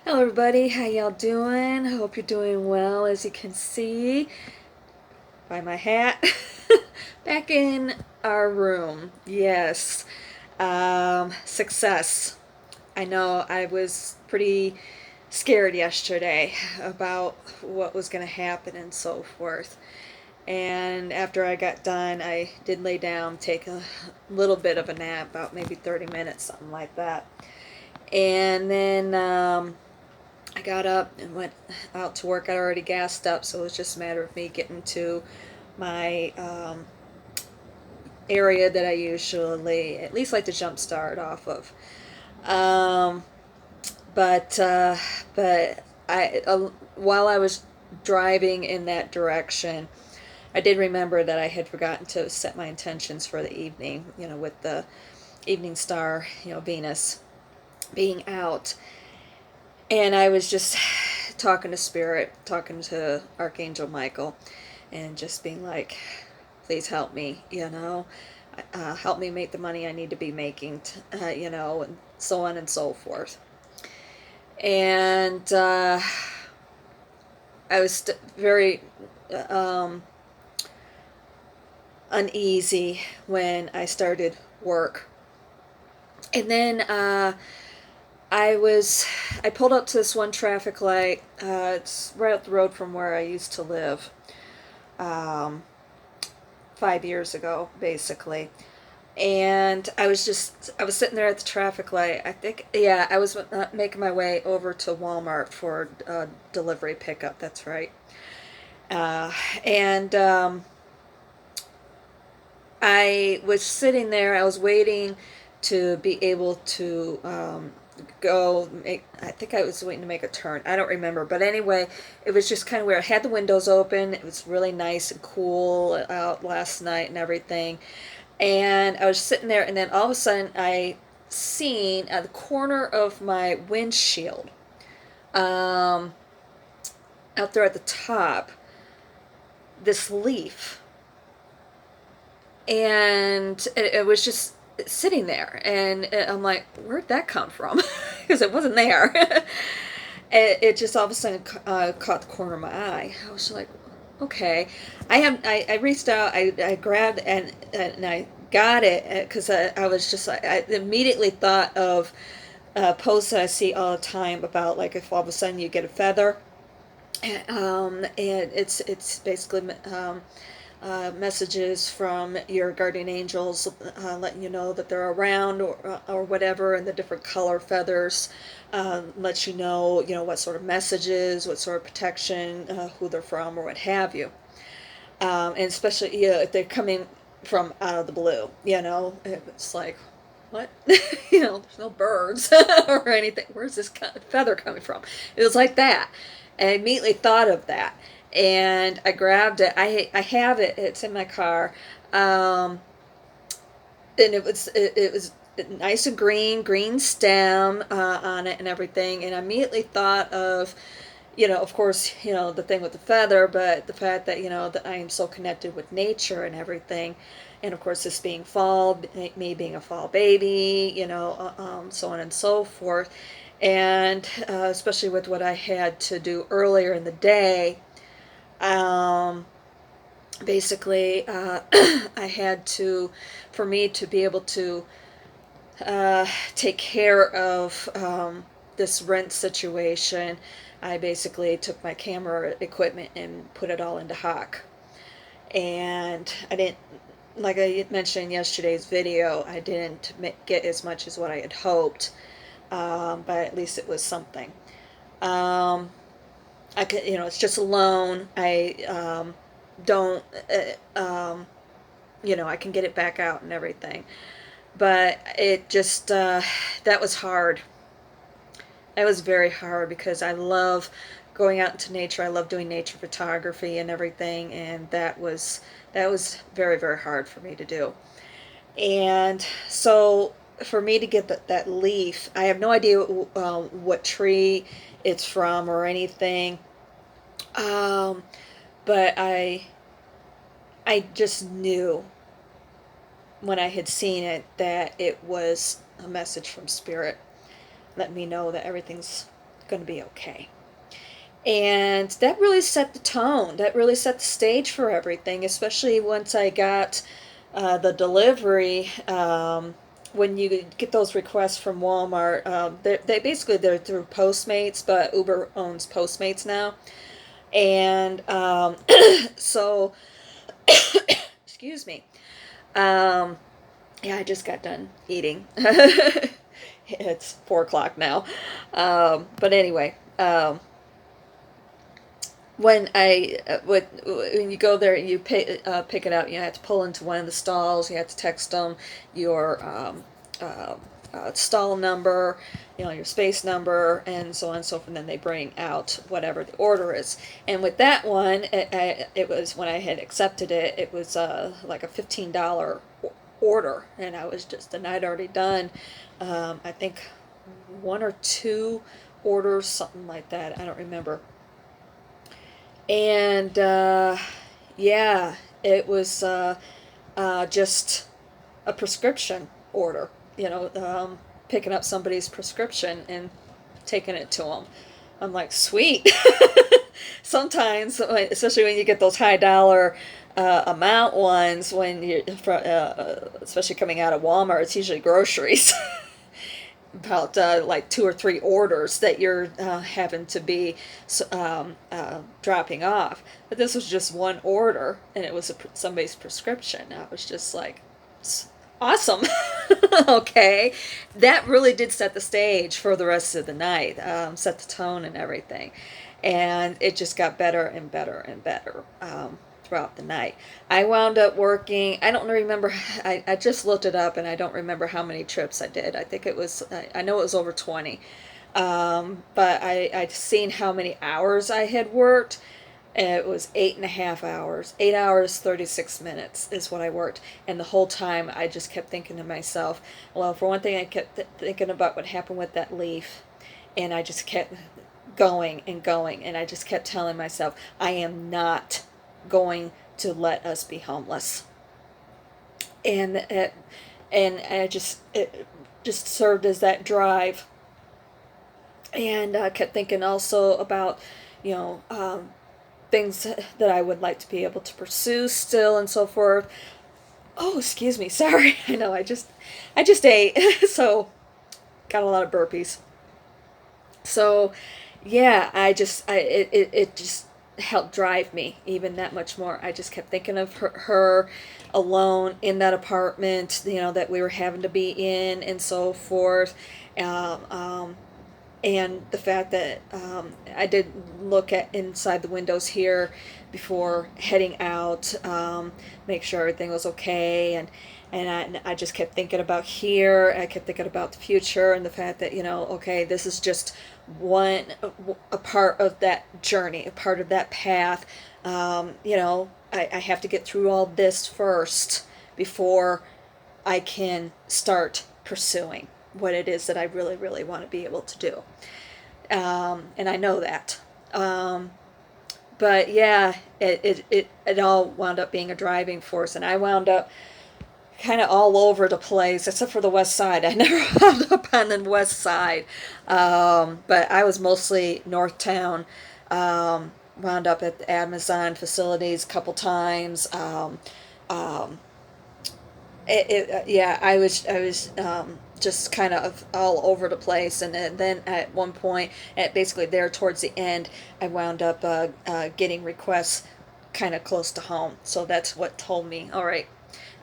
Hello everybody, how y'all doing? Hope you're doing well. As you can see by my hat, back in our room. Yes. Success. I know I was pretty scared yesterday about what was going to happen and so forth. And after I got done, I did lay down, take a little bit of a nap, about maybe 30 minutes, something like that. And then I got up and went out to work. I already gassed up, so it was just a matter of me getting to my area that I usually at least like to jump start off of. Um, but uh, but while I was driving in that direction, I did remember that I had forgotten to set my intentions for the evening. With the evening star, Venus being out. And I was just talking to Spirit, talking to Archangel Michael, and just being like, please help me, help me make the money I need to be making, and so on and so forth. And I was very um, uneasy when I started work. And then I pulled up to this one traffic light. It's right up the road from where I used to live, um, 5 years ago, basically. And I was sitting there at the traffic light. I think, yeah, I was making my way over to Walmart for delivery pickup. That's right. Uh, and I was sitting there. I was waiting to be able to go make. I think I was waiting to make a turn. I don't remember, but anyway, it was just kind of weird. I had the windows open. It was really nice and cool out last night and everything. And I was sitting there, and then all of a sudden, I seen at the corner of my windshield, um, out there at the top, this leaf, and it was just sitting there, and I'm like, where'd that come from? Because it wasn't there. It just all of a sudden caught the corner of my eye. I was like, okay. I reached out, I grabbed and I got it because I was just like, I immediately thought of posts that I see all the time about, like, if all of a sudden you get a feather, and it's basically messages from your guardian angels, letting you know that they're around, or whatever, and the different color feathers let you know what sort of messages, what sort of protection, who they're from, or what have you. And especially, if they're coming from out of the blue, it's like, what? There's no birds or anything. Where's this feather coming from? It was like that. And I immediately thought of that. And I grabbed it. I have it. It's in my car. And it was nice and green stem on it and everything. And I immediately thought of, of course, the thing with the feather, but the fact that, that I am so connected with nature and everything. And of course, this being fall, me being a fall baby, so on and so forth. And especially with what I had to do earlier in the day, um, basically, I had to, for me to be able to take care of this rent situation, I basically took my camera equipment and put it all into Hawk. And I didn't, like I mentioned in yesterday's video, I didn't get as much as what I had hoped, but at least it was something. Um, I could, it's just a loan. I don't, I can get it back out and everything. But it just, that was hard. It was very hard because I love going out into nature. I love doing nature photography and everything, and that was very, very hard for me to do. And so for me to get that leaf, I have no idea what tree it's from or anything. Um, but I just knew when I had seen it that it was a message from Spirit. Let me know that everything's going to be okay. And that really set the tone. That really set the stage for everything, especially once I got the delivery. When you get those requests from Walmart, they basically they're through Postmates, but Uber owns Postmates now. And so, excuse me. Um, yeah, I just got done eating. It's 4 o'clock now. But anyway, when you go there and you pick it up, you have to pull into one of the stalls. You have to text them your stall number, your space number, and so on and so forth. And then they bring out whatever the order is. And with that one, it was when I had accepted it. It was like a $15 order, and I'd already done, I think, one or two orders, something like that. I don't remember. And yeah, it was just a prescription order, picking up somebody's prescription and taking it to them. I'm like, sweet. Sometimes, especially when you get those high dollar amount ones, especially coming out of Walmart, it's usually groceries. About like 2 or 3 orders that you're having to be dropping off. But this was just one order, and it was somebody's prescription. I was just like, awesome. Okay. That really did set the stage for the rest of the night, set the tone and everything. And it just got better and better and better. Throughout the night. I wound up working, I don't remember, I just looked it up and I don't remember how many trips I did. I think it was, I know it was over 20. But I'd seen how many hours I had worked. And it was 8.5 hours. 8 hours, 36 minutes is what I worked. And the whole time I just kept thinking to myself, well, for one thing, I kept thinking about what happened with that leaf. And I just kept going and going. And I just kept telling myself, I am not going to let us be homeless. And it just served as that drive. And I kept thinking also about things that I would like to be able to pursue still and so forth. Oh, excuse me, sorry. I know I just ate, so got a lot of burpees. So yeah, it just helped drive me even that much more. I just kept thinking of her alone in that apartment, that we were having to be in and so forth. Um, um, and the fact that I did look at inside the windows here before heading out, make sure everything was okay, and I just kept thinking about here. I kept thinking about the future and the fact that okay, this is just a part of that journey, a part of that path. I have to get through all this first before I can start pursuing what it is that I really, really want to be able to do. And I know that. But yeah, it all wound up being a driving force, and I wound up kind of all over the place, except for the west side. I never wound up on the west side. But I was mostly north town. Wound up at the Amazon facilities a couple times. Um, yeah, I was just kind of all over the place, and then at one point, at basically there towards the end, I wound up getting requests kind of close to home. So that's what told me, all right,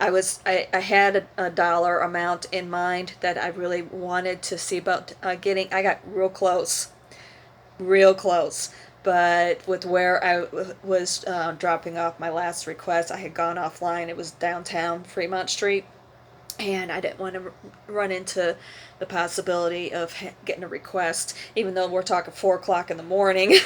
I had a dollar amount in mind that I really wanted to see about getting. I got real close. But with where I was dropping off my last request, I had gone offline. It was downtown Fremont Street, and I didn't want to run into the possibility of getting a request, even though we're talking 4 o'clock in the morning.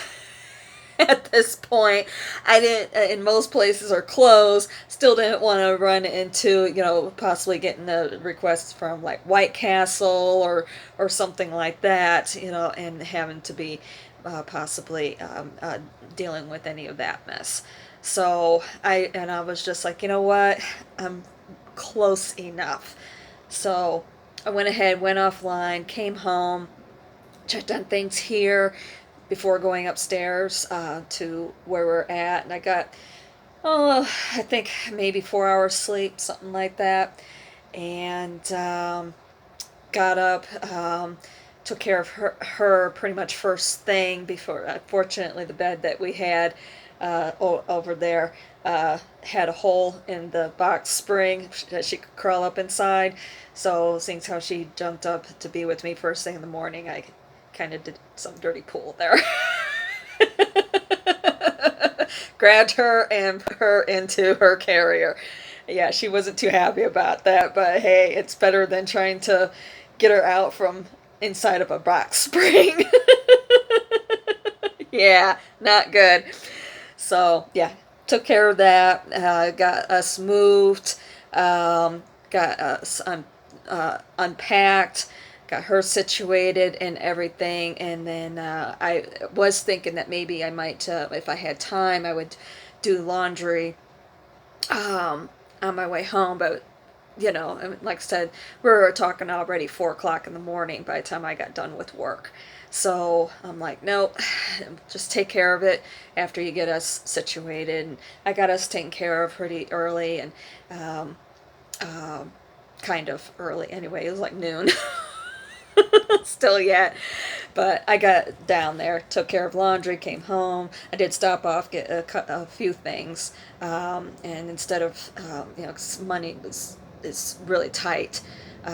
At this point, I didn't, in most places are closed, still didn't want to run into, possibly getting a request from like White Castle or something like that, and having to be possibly dealing with any of that mess. So I was just like, you know what, I'm close enough. So I went ahead, went offline, came home, done things here before going upstairs to where we're at, and I got, I think maybe 4 hours sleep, something like that, and got up, took care of her pretty much first thing before. Fortunately, the bed that we had over there had a hole in the box spring that she could crawl up inside. So, seeing how she jumped up to be with me first thing in the morning, I kind of did some dirty pool there. Grabbed her and put her into her carrier. Yeah, she wasn't too happy about that, but hey, it's better than trying to get her out from inside of a box spring. Yeah, not good. So, yeah, took care of that, got us moved, got us unpacked, got her situated and everything. And then I was thinking that maybe I might, if I had time, I would do laundry on my way home. But, like I said, we were talking already 4 o'clock in the morning by the time I got done with work. So I'm like, nope, just take care of it after you get us situated. And I got us taken care of pretty early, and um, um, kind of early anyway. It was like noon. Still yet, but I got down there, took care of laundry, came home. I did stop off, get a few things, and instead of 'cause money is really tight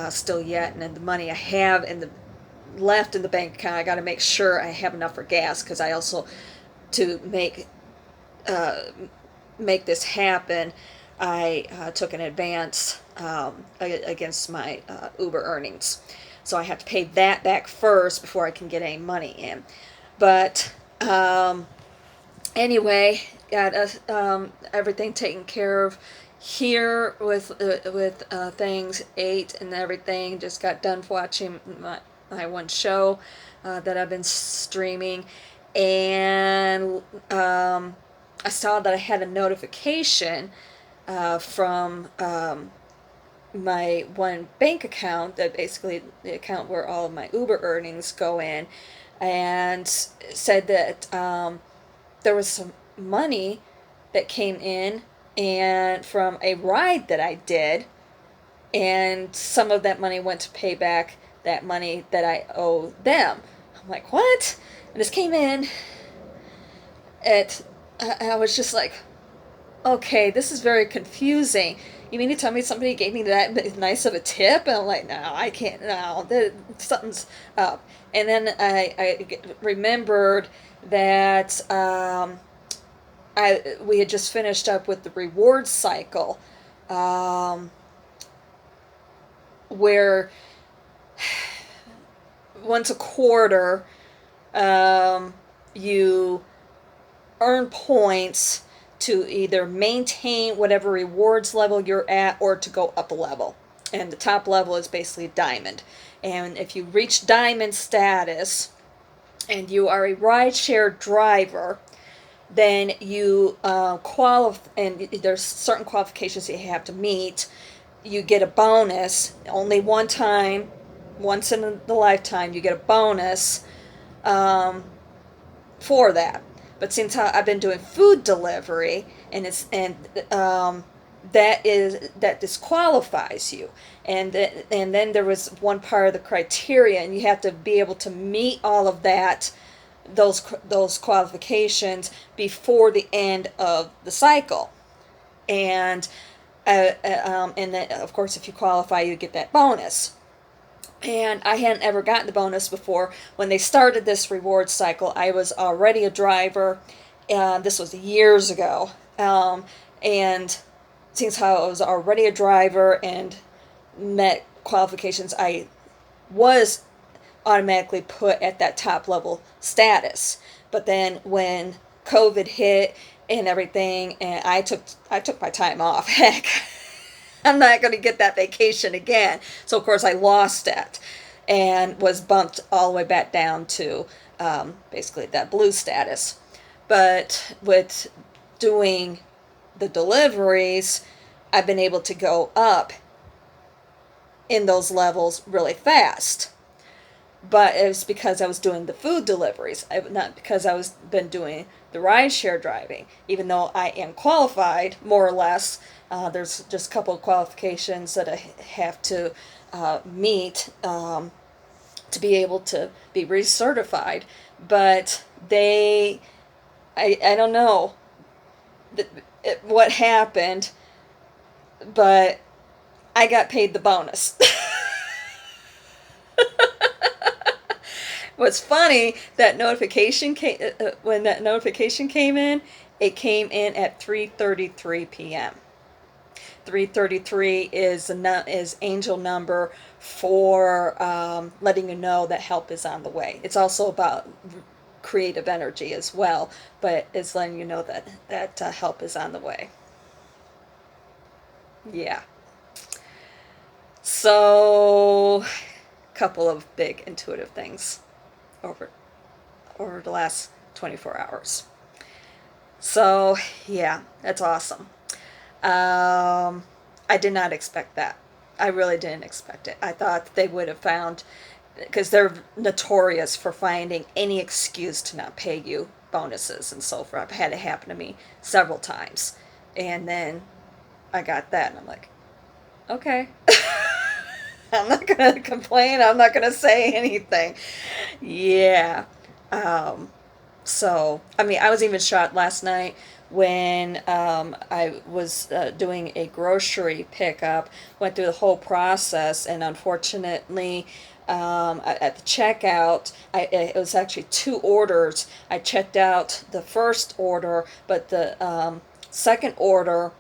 still yet, and then the money I have in the left in the bank account, I got to make sure I have enough for gas, because I also, to uh, make this happen, I took an advance against my Uber earnings. So I have to pay that back first before I can get any money in. But anyway, got everything taken care of here with things, ate and everything. Just got done watching my one show that I've been streaming, and I saw that I had a notification from my one bank account, that basically the account where all of my Uber earnings go in, and said that there was some money that came in and from a ride that I did, and some of that money went to pay back that money that I owe them. I'm like, what? And this came in at, I was just like, okay, this is very confusing. You mean to tell me somebody gave me that nice of a tip? And I'm like, no, I can't, no, something's up. And then I remembered that we had just finished up with the reward cycle, where once a quarter you earn points to either maintain whatever rewards level you're at, or to go up a level. And the top level is basically diamond. And if you reach diamond status and you are a rideshare driver, then you qualify, and there's certain qualifications that you have to meet. You get a bonus only one time, once in the lifetime. You get a bonus for that. But since I've been doing food delivery, and that disqualifies you, and then there was one part of the criteria, and you have to be able to meet all of that, those qualifications before the end of the cycle, and then of course if you qualify, you get that bonus. And I hadn't ever gotten the bonus before. When they started this reward cycle, I was already a driver. This was years ago. And since how I was already a driver and met qualifications, I was automatically put at that top level status. But then when COVID hit and everything, and I took my time off. Heck, I'm not going to get that vacation again. So, of course, I lost it and was bumped all the way back down to basically that blue status. But with doing the deliveries, I've been able to go up in those levels really fast. but it was because I was doing the food deliveries, not because I was been doing the ride share driving. Even though I am qualified, more or less, there's just a couple of qualifications that I have to meet to be able to be recertified. But I don't know what happened, but I got paid the bonus. What's funny, that notification came when that notification came in. It came in at 3:33 p.m. 3:33 is angel number for letting you know that help is on the way. It's also about creative energy as well, but it's letting you know that help is on the way. Yeah. So, couple of big intuitive things over over the last 24 hours. So, yeah, that's awesome. I did not expect that. I really didn't expect it. I thought they would have found, because they're notorious for finding any excuse to not pay you bonuses and so forth. I've had it happen to me several times. And then I got that, and I'm like, okay. I'm not going to complain. I'm not going to say anything. Yeah. Um, So, I mean, I was even shocked last night when I was doing a grocery pickup, went through the whole process, and unfortunately, at the checkout, it was actually two orders. I checked out the first order, but the second order,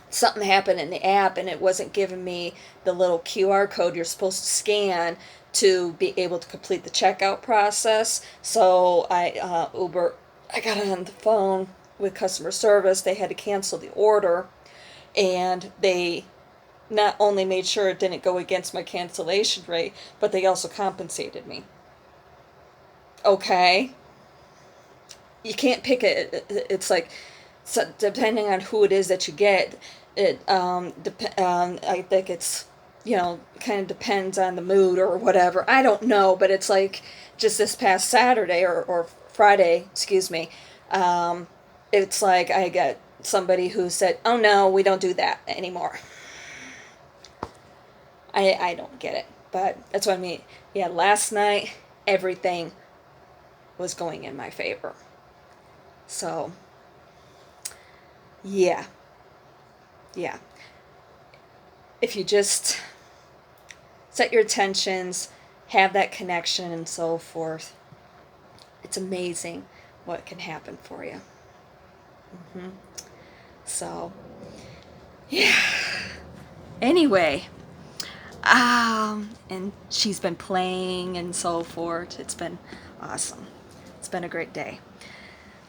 something happened in the app and it wasn't giving me the little QR code you're supposed to scan to be able to complete the checkout process. So I got on the phone with customer service. They had to cancel the order, and they not only made sure it didn't go against my cancellation rate, but they also compensated me. Okay, you can't pick it. It's like, so depending on who it is that you get, I think it's, kind of depends on the mood or whatever. I don't know, but it's like just this past Saturday or Friday, excuse me. Um, it's like I got somebody who said, "Oh no, we don't do that anymore." I don't get it, but that's what I mean. Yeah, last night everything was going in my favor. So yeah, yeah. If you just set your intentions, have that connection, and so forth, it's amazing what can happen for you. hmm So, yeah. Anyway, and she's been playing and so forth. It's been awesome. It's been a great day.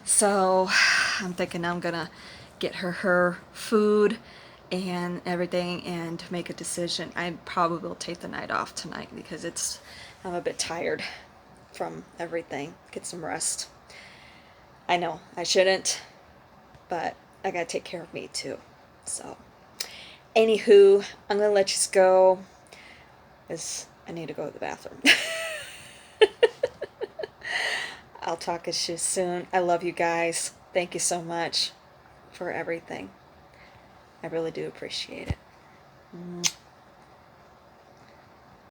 So, I'm thinking I'm gonna get her food and everything and make a decision. I probably will take the night off tonight because I'm a bit tired from everything. Get some rest. I know I shouldn't, but I gotta take care of me too. So, anywho, I'm gonna let you go because I need to go to the bathroom. I'll talk to you soon. I love you guys. Thank you so much for everything. I really do appreciate it.